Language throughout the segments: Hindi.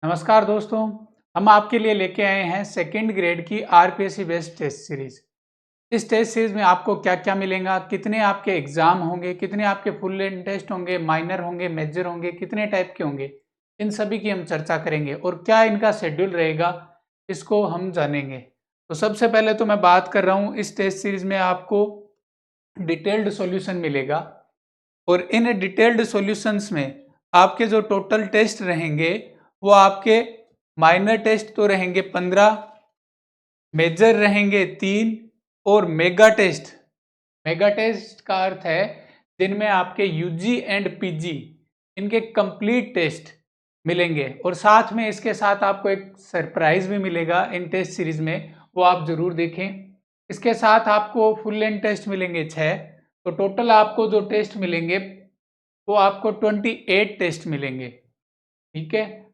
नमस्कार दोस्तों, हम आपके लिए लेके आए हैं सेकेंड ग्रेड की आरपीएससी बेस्ड टेस्ट सीरीज। इस टेस्ट सीरीज में आपको क्या क्या मिलेगा, कितने आपके एग्जाम होंगे, कितने आपके फुल लेंथ टेस्ट होंगे, माइनर होंगे, मेजर होंगे, कितने टाइप के होंगे, इन सभी की हम चर्चा करेंगे और क्या इनका शेड्यूल रहेगा इसको हम जानेंगे। तो सबसे पहले तो मैं बात कर रहा हूँ, इस टेस्ट सीरीज में आपको डिटेल्ड सॉल्यूशन मिलेगा और इन डिटेल्ड सॉल्यूशंस में आपके जो टोटल टेस्ट रहेंगे वो आपके माइनर टेस्ट तो रहेंगे 15, मेजर रहेंगे 3 और मेगा टेस्ट का अर्थ है जिनमें आपके यूजी एंड पीजी इनके कंप्लीट टेस्ट मिलेंगे और साथ में इसके साथ आपको एक सरप्राइज भी मिलेगा इन टेस्ट सीरीज में, वो आप जरूर देखें। इसके साथ आपको फुल लेंथ टेस्ट मिलेंगे 6, तो टोटल आपको जो टेस्ट मिलेंगे वो आपको 28 टेस्ट मिलेंगे। ठीक है,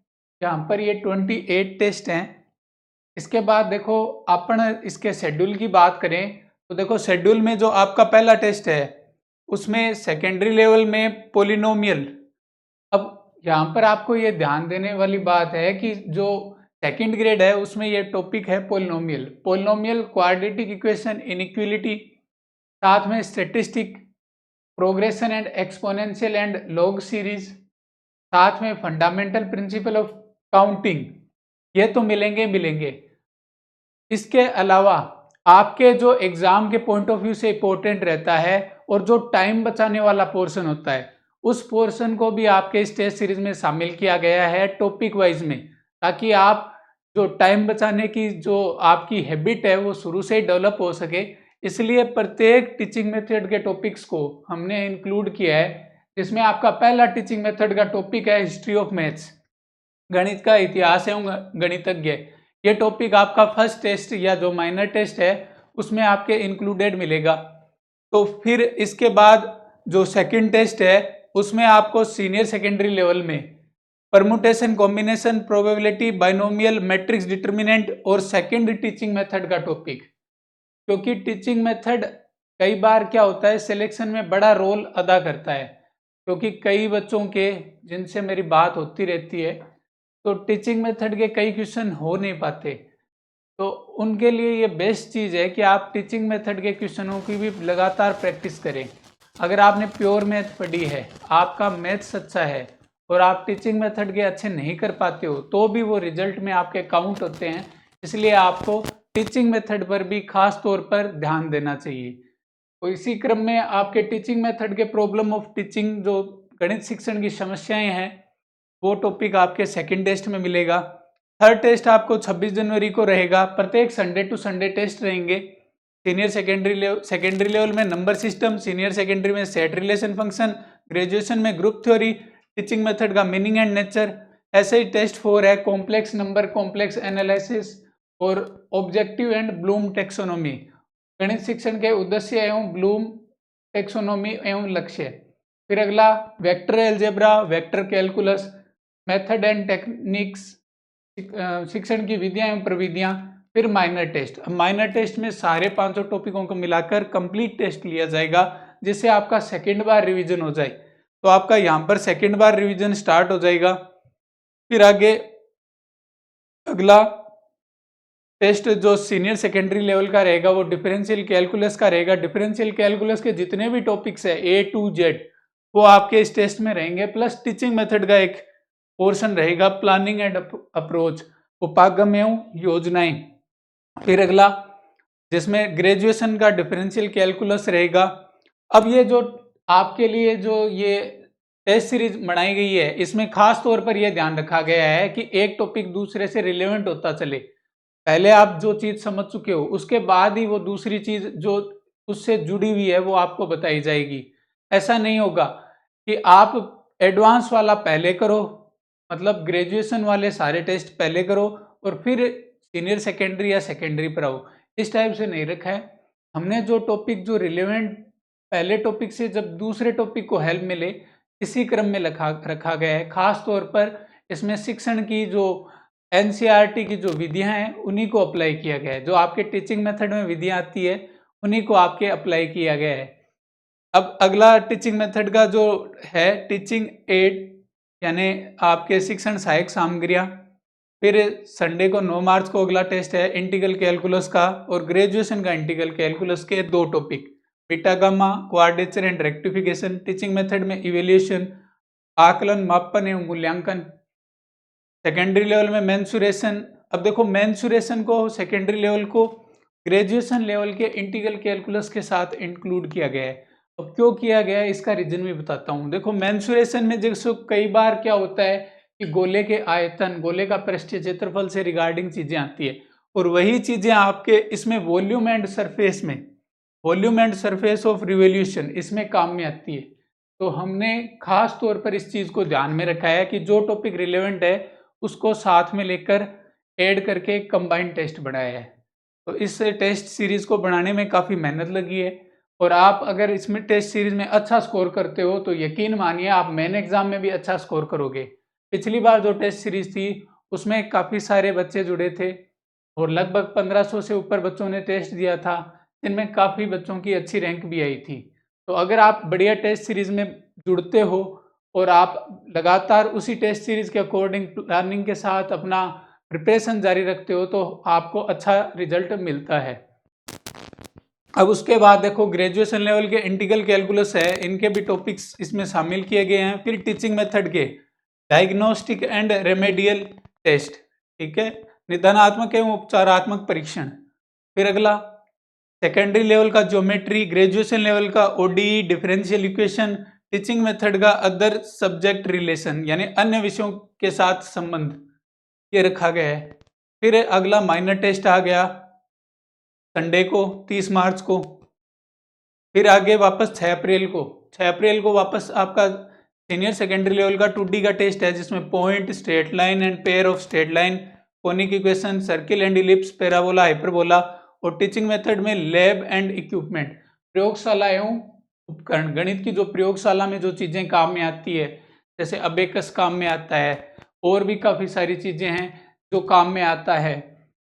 यहाँ पर ये 28 टेस्ट हैं। इसके बाद देखो अपन इसके शेड्यूल की बात करें तो देखो शेड्यूल में जो आपका पहला टेस्ट है उसमें सेकेंडरी लेवल में पोलिनोमियल। अब यहाँ पर आपको ये ध्यान देने वाली बात है कि जो सेकंड ग्रेड है उसमें ये टॉपिक है पोलिनोमियल क्वाड्रेटिक इक्वेशन, इनइक्वालिटी, साथ में statistic, progression and exponential and log series, साथ में फंडामेंटल प्रिंसिपल ऑफ काउंटिंग, ये तो मिलेंगे। इसके अलावा आपके जो एग्जाम के पॉइंट ऑफ व्यू से इंपॉर्टेंट रहता है और जो टाइम बचाने वाला पोर्शन होता है उस पोर्शन को भी आपके इस टेस्ट सीरीज में शामिल किया गया है टॉपिक वाइज में, ताकि आप जो टाइम बचाने की जो आपकी हैबिट है वो शुरू से ही डेवलप हो सके। इसलिए प्रत्येक टीचिंग मेथड के टॉपिक्स को हमने इंक्लूड किया है, जिसमें आपका पहला टीचिंग मेथड का टॉपिक है हिस्ट्री ऑफ मैथ्स, गणित का इतिहास एवं गणितज्ञ। ये टॉपिक आपका फर्स्ट टेस्ट या जो माइनर टेस्ट है उसमें आपके इंक्लूडेड मिलेगा। तो फिर इसके बाद जो सेकंड टेस्ट है उसमें आपको सीनियर सेकेंडरी लेवल में permutation, combination, probability, binomial, matrix determinant और सेकंड टीचिंग मेथड का टॉपिक, क्योंकि टीचिंग मेथड कई बार क्या होता है सिलेक्शन में बड़ा रोल अदा करता है, क्योंकि कई बच्चों के जिनसे मेरी बात होती रहती है तो टीचिंग मेथड के कई क्वेश्चन हो नहीं पाते, तो उनके लिए ये बेस्ट चीज़ है कि आप टीचिंग मेथड के क्वेश्चनों की भी लगातार प्रैक्टिस करें। अगर आपने प्योर मैथ पढ़ी है, आपका मैथ्स अच्छा है और आप टीचिंग मेथड के अच्छे नहीं कर पाते हो तो भी वो रिजल्ट में आपके काउंट होते हैं। इसलिए आपको टीचिंग मेथड पर भी खास तौर पर ध्यान देना चाहिए। तो इसी क्रम में आपके टीचिंग मेथड के प्रॉब्लम ऑफ टीचिंग, जो गणित शिक्षण की समस्याएं हैं, वो टॉपिक आपके सेकंड टेस्ट में मिलेगा। थर्ड टेस्ट आपको 26 जनवरी को रहेगा। प्रत्येक संडे टू संडे टेस्ट रहेंगे। सेकेंडरी लेवल में नंबर सिस्टम, सीनियर सेकेंडरी में सेट रिलेशन फंक्शन, ग्रेजुएशन में ग्रुप थ्योरी, टीचिंग मेथड का मीनिंग एंड नेचर। ऐसे ही टेस्ट 4 है कॉम्प्लेक्स नंबर, कॉम्प्लेक्स एनालिसिस और ऑब्जेक्टिव एंड ब्लूम टेक्सोनोमी, गणित शिक्षण के उद्देश्य एवं ब्लूम टेक्सोनोमी एवं लक्ष्य। फिर अगला vector algebra, vector calculus, method and techniques, शिक्षण की विधियां एवं प्रविधियां। फिर माइनर टेस्ट। अब माइनर टेस्ट में सारे 500 टॉपिकों को मिलाकर कंप्लीट टेस्ट लिया जाएगा, जिससे आपका सेकेंड बार रिवीजन हो जाए। तो आपका यहाँ पर सेकेंड बार रिवीजन स्टार्ट हो जाएगा। फिर आगे अगला टेस्ट जो सीनियर सेकेंडरी लेवल का रहेगा वो डिफरेंशियल कैलकुलस का रहेगा। डिफरेंशियल कैलकुलस के जितने भी टॉपिक्स है A to Z वो आपके इस टेस्ट में रहेंगे, प्लस टीचिंग मेथड का एक पोर्शन रहेगा, प्लानिंग एंड अप्रोच, उपागम एवं योजनाएं। फिर अगला जिसमें ग्रेजुएशन का डिफरेंशियल कैलकुलस रहेगा। अब ये जो आपके लिए जो ये टेस्ट सीरीज बनाई गई है इसमें खास तौर पर यह ध्यान रखा गया है कि एक टॉपिक दूसरे से रिलेवेंट होता चले। पहले आप जो चीज समझ चुके हो उसके बाद ही वो दूसरी चीज जो उससे जुड़ी हुई है वो आपको बताई जाएगी। ऐसा नहीं होगा कि आप एडवांस वाला पहले करो, मतलब ग्रेजुएशन वाले सारे टेस्ट पहले करो और फिर सीनियर सेकेंडरी या सेकेंडरी पर आओ। इस टाइप से नहीं रखा है हमने। जो टॉपिक जो रिलेवेंट पहले टॉपिक से जब दूसरे टॉपिक को हेल्प मिले इसी क्रम में रखा गया है। खास तौर पर इसमें शिक्षण की जो एनसीईआरटी की जो विधियां हैं उन्हीं को अप्लाई किया गया है। जो आपके टीचिंग मेथड में विधियां आती है उन्हीं को आपके अप्लाई किया गया है। अब अगला टीचिंग मेथड का जो है टीचिंग एड, यानी आपके शिक्षण सहायक सामग्रियां। फिर संडे को 9 मार्च को अगला टेस्ट है इंटीग्रल कैलकुलस का और ग्रेजुएशन का इंटीग्रल कैलकुलस के 2 topic, beta gamma, quadrature and rectification. Teaching method में इवेल्यूएशन, आकलन, मापन एवं मूल्यांकन। सेकेंडरी लेवल में मेंसुरेशन। अब देखो मेंसुरेशन को सेकेंडरी लेवल को ग्रेजुएशन लेवल के इंटीग्रल कैलकुलस के साथ इंक्लूड किया गया है। अब क्यों किया गया है इसका रीजन भी बताता हूँ। देखो मेंसुरेशन में जैसे कई बार क्या होता है कि गोले के आयतन, गोले का पृष्ठीय क्षेत्रफल से रिगार्डिंग चीजें आती है और वही चीजें आपके इसमें वॉल्यूम एंड सरफेस में, volume and surface of revolution इसमें काम में आती है। तो हमने खास तौर पर इस चीज को ध्यान में रखा है कि जो टॉपिक रिलेवेंट है उसको साथ में लेकर ऐड करके कंबाइंड टेस्ट बनाया है। तो इस टेस्ट सीरीज को बनाने में काफ़ी मेहनत लगी है और आप अगर इसमें टेस्ट सीरीज में अच्छा स्कोर करते हो तो यकीन मानिए आप मेन एग्जाम में भी अच्छा स्कोर करोगे। पिछली बार जो टेस्ट सीरीज थी उसमें काफ़ी सारे बच्चे जुड़े थे और लगभग 1500 से ऊपर बच्चों ने टेस्ट दिया था, जिनमें काफ़ी बच्चों की अच्छी रैंक भी आई थी। तो अगर आप बढ़िया टेस्ट सीरीज में जुड़ते हो और आप लगातार उसी टेस्ट सीरीज के अकॉर्डिंग प्लानिंग के साथ अपना प्रिपरेशन जारी रखते हो तो आपको अच्छा रिजल्ट मिलता है। अब उसके बाद देखो ग्रेजुएशन लेवल के इंटीग्रल कैलकुलस है, इनके भी टॉपिक्स इसमें शामिल किए गए हैं। फिर टीचिंग मेथड के डायग्नोस्टिक एंड रेमेडियल टेस्ट, ठीक है, निदानात्मक एवं उपचारात्मक परीक्षण। फिर अगला सेकेंडरी लेवल का ज्योमेट्री, ग्रेजुएशन लेवल का ODE differential equation, teaching method का अदर सब्जेक्ट रिलेशन यानी अन्य विषयों के साथ संबंध, ये रखा गया है। फिर अगला माइनर टेस्ट आ गया संडे को 30 मार्च को। फिर आगे वापस 6 अप्रैल को वापस आपका सीनियर सेकेंडरी लेवल का 2D का टेस्ट है जिसमें point, straight line and pair of straight line, conic equation, circle and ellipse, parabola, hyperbola. और टीचिंग मेथड में लैब एंड इक्विपमेंट, प्रयोगशाला एवं उपकरण। गणित की जो प्रयोगशाला में जो चीजें काम में आती है जैसे अबेकस काम में आता है और भी काफी सारी चीजें हैं जो काम में आता है।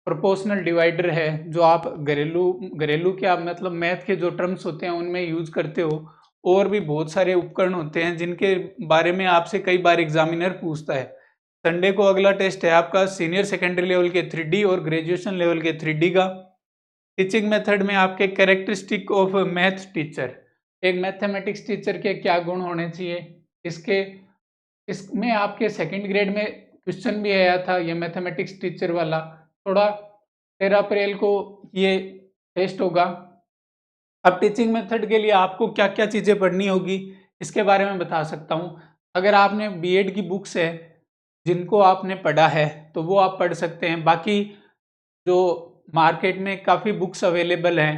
प्रोपोर्शनल डिवाइडर है जो आप घरेलू क्या मतलब मैथ के जो टर्म्स होते हैं उनमें यूज करते हो। और भी बहुत सारे उपकरण होते हैं जिनके बारे में आपसे कई बार एग्जामिनर पूछता है। संडे को अगला टेस्ट है आपका सीनियर सेकेंडरी लेवल के 3D और ग्रेजुएशन लेवल के 3D का। टीचिंग मेथड में आपके कैरेक्टरिस्टिक ऑफ मैथ टीचर, एक मैथमेटिक्स टीचर के क्या गुण होने चाहिए, इसमें आपके सेकंड ग्रेड में क्वेश्चन भी आया था ये मैथमेटिक्स टीचर वाला। थोड़ा 13 अप्रैल को ये टेस्ट होगा। अब टीचिंग मेथड के लिए आपको क्या क्या चीज़ें पढ़नी होगी इसके बारे में बता सकता हूँ। अगर आपने बीएड की बुक्स है जिनको आपने पढ़ा है तो वो आप पढ़ सकते हैं। बाकी जो मार्केट में काफ़ी बुक्स अवेलेबल हैं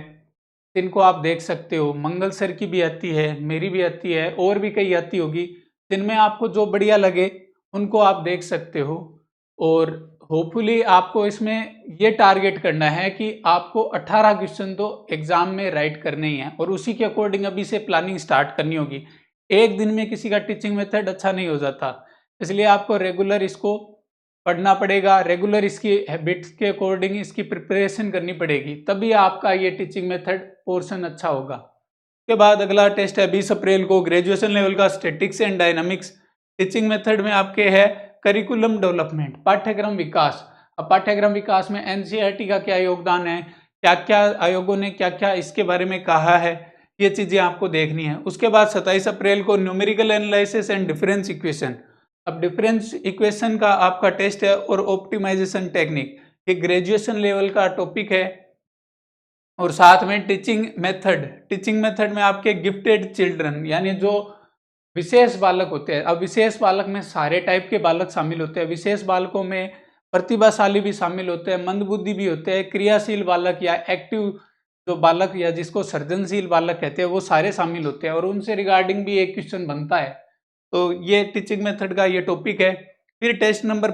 जिनको आप देख सकते हो, मंगल सर की भी आती है, मेरी भी आती है और भी कई आती होगी, जिनमें आपको जो बढ़िया लगे उनको आप देख सकते हो। और होपफुली आपको इसमें ये टारगेट करना है कि आपको 18 क्वेश्चन तो एग्जाम में राइट करने ही हैं और उसी के अकॉर्डिंग अभी से प्लानिंग स्टार्ट करनी होगी। एक दिन में किसी का टीचिंग मेथड अच्छा नहीं हो जाता, इसलिए आपको रेगुलर इसको पढ़ना पड़ेगा, रेगुलर इसकी हैबिट्स के अकॉर्डिंग इसकी प्रिपरेशन करनी पड़ेगी, तभी आपका ये टीचिंग मेथड पोर्शन अच्छा होगा। उसके बाद अगला टेस्ट है 20 अप्रैल को ग्रेजुएशन लेवल का statics and dynamics. Teaching method में आपके है करिकुलम डेवलपमेंट, पाठ्यक्रम विकास। अब पाठ्यक्रम विकास में एनसीईआरटी का क्या योगदान है, क्या क्या आयोगों ने क्या क्या इसके बारे में कहा है, ये चीजें आपको देखनी है। उसके बाद 27 अप्रैल को numerical analysis and difference equation. अब डिफरेंस इक्वेशन का आपका टेस्ट है और ऑप्टिमाइजेशन टेक्निक, ये ग्रेजुएशन लेवल का टॉपिक है। और साथ में टीचिंग मेथड में आपके गिफ्टेड चिल्ड्रन यानी जो विशेष बालक होते हैं। अब विशेष बालक में सारे टाइप के बालक शामिल होते हैं, विशेष बालकों में प्रतिभाशाली भी शामिल होते हैं, मंदबुद्धि भी होते हैं, क्रियाशील बालक या एक्टिव जो बालक या जिसको सर्जनशील बालक कहते हैं वो सारे शामिल होते हैं और उनसे रिगार्डिंग भी एक क्वेश्चन बनता है। तो ये टीचिंग मेथड का ये टॉपिक है। फिर टेस्ट नंबर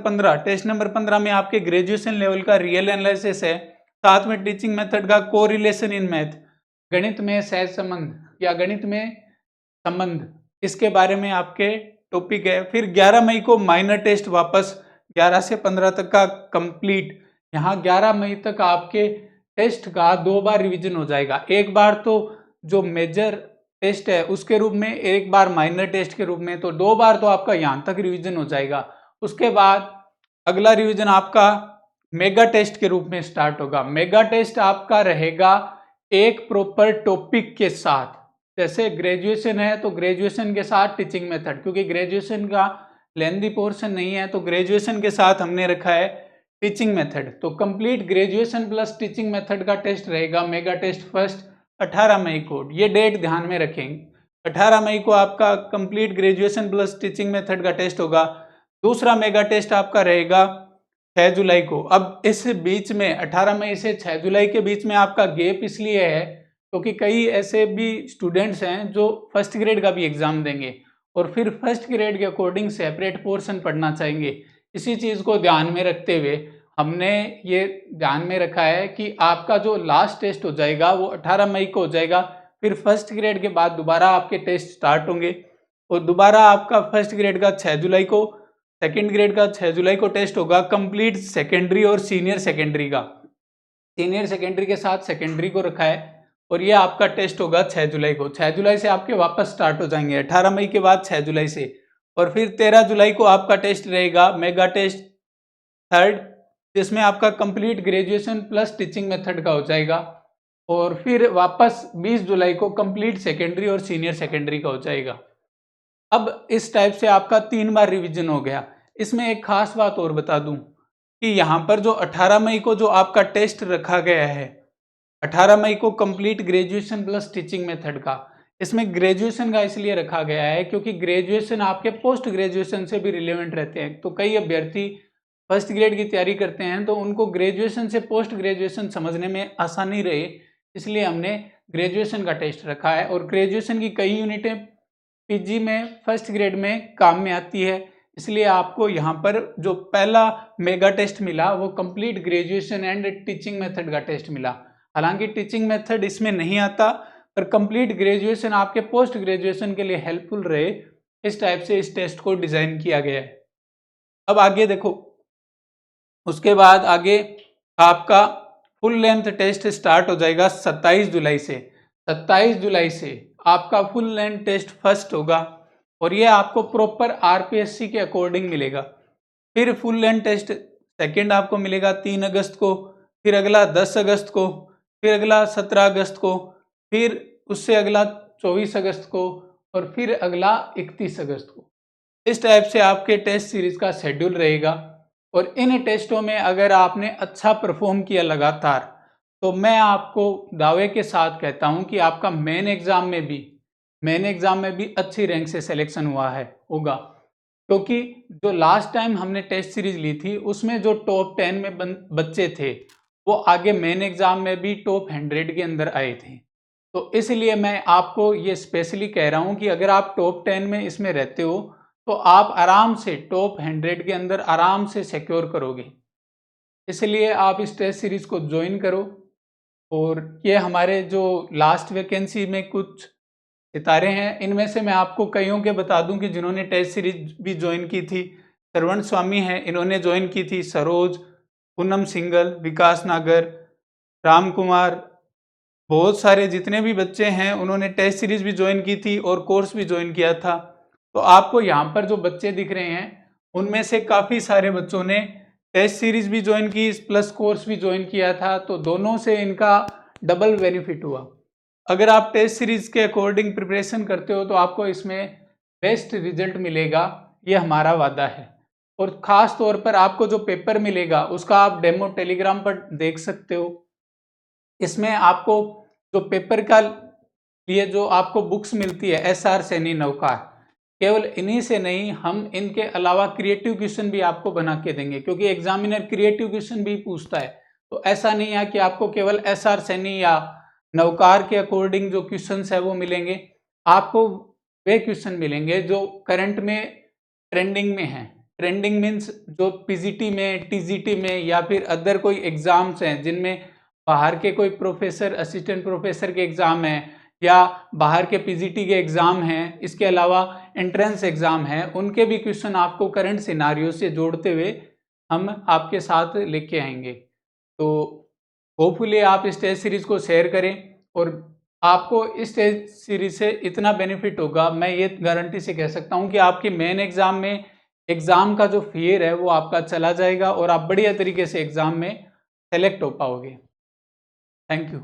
15 में आपके ग्रेजुएशन लेवल का रियल एनालिसिस है, साथ में टीचिंग मेथड का कोरिलेशन इन मैथ, गणित में सहज संबंध या गणित में संबंध, इसके बारे में आपके टॉपिक है। फिर 11 मई को माइनर टेस्ट वापस 11 से 15 तक का कंप्लीट। यहाँ 11 मई तक आपके टेस्ट का 2 बार रिवीजन हो जाएगा, एक बार तो जो मेजर टेस्ट है उसके रूप में, एक बार माइनर टेस्ट के रूप में, तो 2 बार तो आपका यहाँ तक रिवीजन हो जाएगा। उसके बाद अगला रिवीजन आपका मेगा टेस्ट के रूप में स्टार्ट होगा। मेगा टेस्ट आपका रहेगा एक प्रॉपर टॉपिक के साथ। जैसे ग्रेजुएशन है तो ग्रेजुएशन के साथ टीचिंग मेथड, क्योंकि ग्रेजुएशन का लेंथी पोर्शन नहीं है तो ग्रेजुएशन के साथ हमने रखा है टीचिंग मेथड। तो complete graduation plus teaching method का टेस्ट रहेगा मेगा टेस्ट फर्स्ट 18 मई को। ये डेट ध्यान में रखेंगे, 18 मई को आपका complete graduation plus teaching method का टेस्ट होगा। दूसरा मेगा टेस्ट आपका रहेगा 6 जुलाई को। अब इस बीच में 18 मई से 6 जुलाई के बीच में आपका गैप इसलिए है क्योंकि कई ऐसे भी स्टूडेंट्स हैं जो फर्स्ट ग्रेड का भी एग्जाम देंगे और फिर फर्स्ट ग्रेड के अकॉर्डिंग सेपरेट पोर्शन पढ़ना चाहेंगे। इसी चीज़ को ध्यान में रखते हुए हमने ये ध्यान में रखा है कि आपका जो लास्ट टेस्ट हो जाएगा वो 18 मई को हो जाएगा। फिर फर्स्ट ग्रेड के बाद दोबारा आपके टेस्ट स्टार्ट होंगे और दोबारा आपका फर्स्ट ग्रेड का 6 जुलाई को, सेकेंड ग्रेड का 6 जुलाई को टेस्ट होगा। कंप्लीट सेकेंडरी और सीनियर सेकेंडरी का, सीनियर सेकेंडरी के साथ सेकेंडरी को रखा है और ये आपका टेस्ट होगा 6 जुलाई को। 6 जुलाई से आपके वापस स्टार्ट हो जाएंगे 18 मई के बाद 6 जुलाई से। और फिर 13 जुलाई को आपका टेस्ट रहेगा मेगा टेस्ट थर्ड, जिसमें आपका complete graduation plus teaching method का हो जाएगा। और फिर वापस 20 जुलाई को कंप्लीट सेकेंडरी और सीनियर सेकेंडरी का हो जाएगा। अब इस टाइप से आपका 3 बार रिवीजन हो गया। इसमें एक खास बात और बता दूं कि यहाँ पर जो 18 मई को जो आपका टेस्ट रखा गया है, 18 मई को complete graduation plus teaching method का, इसमें ग्रेजुएशन का इसलिए रखा गया है क्योंकि ग्रेजुएशन आपके पोस्ट ग्रेजुएशन से भी रिलेवेंट रहते हैं। तो कई अभ्यर्थी फर्स्ट ग्रेड की तैयारी करते हैं तो उनको ग्रेजुएशन से पोस्ट ग्रेजुएशन समझने में आसानी रहे, इसलिए हमने ग्रेजुएशन का टेस्ट रखा है। और ग्रेजुएशन की कई यूनिटें पीजी में फर्स्ट ग्रेड में काम में आती है, इसलिए आपको यहाँ पर जो पहला मेगा टेस्ट मिला वो complete graduation and teaching method का टेस्ट मिला। हालांकि टीचिंग मेथड इसमें नहीं आता, पर कंप्लीट ग्रेजुएशन आपके पोस्ट ग्रेजुएशन के लिए हेल्पफुल रहे, इस टाइप से इस टेस्ट को डिजाइन किया गया है। अब आगे देखो, उसके बाद आगे आपका फुल लेंथ टेस्ट स्टार्ट हो जाएगा 27 जुलाई से। 27 जुलाई से आपका फुल लेंथ टेस्ट फर्स्ट होगा और ये आपको प्रॉपर आरपीएससी के अकॉर्डिंग मिलेगा। फिर फुल लेंथ टेस्ट सेकंड आपको मिलेगा 3 अगस्त को, फिर अगला 10 अगस्त को, फिर अगला 17 अगस्त को, फिर उससे अगला 24 अगस्त को और फिर अगला 31 अगस्त को। इस टाइप से आपके टेस्ट सीरीज का शेड्यूल रहेगा। और इन टेस्टों में अगर आपने अच्छा परफॉर्म किया लगातार, तो मैं आपको दावे के साथ कहता हूं कि आपका मेन एग्जाम में भी अच्छी रैंक से सिलेक्शन हुआ है होगा। क्योंकि जो लास्ट टाइम हमने टेस्ट सीरीज ली थी उसमें जो टॉप 10 में बच्चे थे वो आगे मेन एग्जाम में भी टॉप 100 के अंदर आए थे। तो इसलिए मैं आपको ये स्पेशली कह रहा हूं कि अगर आप टॉप 10 में इसमें रहते हो तो आप आराम से टॉप 100 के अंदर आराम से सिक्योर करोगे। इसलिए आप इस टेस्ट सीरीज को ज्वाइन करो। और ये हमारे जो लास्ट वैकेंसी में कुछ सितारे हैं, इनमें से मैं आपको कईयों के बता दूं कि जिन्होंने टेस्ट सीरीज भी ज्वाइन की थी। श्रवण स्वामी हैं, इन्होंने ज्वाइन की थी। सरोज, पूनम सिंगल, विकास नागर, राम कुमार, बहुत सारे जितने भी बच्चे हैं उन्होंने टेस्ट सीरीज भी ज्वाइन की थी और कोर्स भी ज्वाइन किया था। तो आपको यहाँ पर जो बच्चे दिख रहे हैं उनमें से काफ़ी सारे बच्चों ने टेस्ट सीरीज भी ज्वाइन की प्लस कोर्स भी ज्वाइन किया था, तो दोनों से इनका डबल बेनिफिट हुआ। अगर आप टेस्ट सीरीज के अकॉर्डिंग प्रिपरेशन करते हो तो आपको इसमें बेस्ट रिजल्ट मिलेगा, ये हमारा वादा है। और ख़ास तौर पर आपको जो पेपर मिलेगा उसका आप डेमो टेलीग्राम पर देख सकते हो। इसमें आपको जो पेपर का लिए जो आपको बुक्स मिलती है SR सैनी नौका, केवल इन्हीं से नहीं, हम इनके अलावा क्रिएटिव क्वेश्चन भी आपको बना के देंगे, क्योंकि एग्जामिनर क्रिएटिव क्वेश्चन भी पूछता है। तो ऐसा नहीं है कि आपको केवल SR सैनी या नौकार के अकॉर्डिंग जो क्वेश्चंस है वो मिलेंगे, आपको वे क्वेश्चन मिलेंगे जो करंट में ट्रेंडिंग में हैं। ट्रेंडिंग मीन्स जो पीजीटी में, टीजीटी में या फिर अदर कोई एग्जाम्स हैं जिनमें बाहर के कोई प्रोफेसर, असिस्टेंट प्रोफेसर के एग्जाम हैं या बाहर के पीजीटी के एग्जाम हैं, इसके अलावा एंट्रेंस एग्जाम है, उनके भी क्वेश्चन आपको करंट सिनारियो से जोड़ते हुए हम आपके साथ लेके आएंगे। तो होपफुली आप इस टेस्ट सीरीज को शेयर करें और आपको इस टेस्ट सीरीज से इतना बेनिफिट होगा, मैं ये गारंटी से कह सकता हूँ कि आपके मेन एग्जाम में एग्ज़ाम का जो फियर है वो आपका चला जाएगा और आप बढ़िया तरीके से एग्ज़ाम में सेलेक्ट हो पाओगे। Thank you.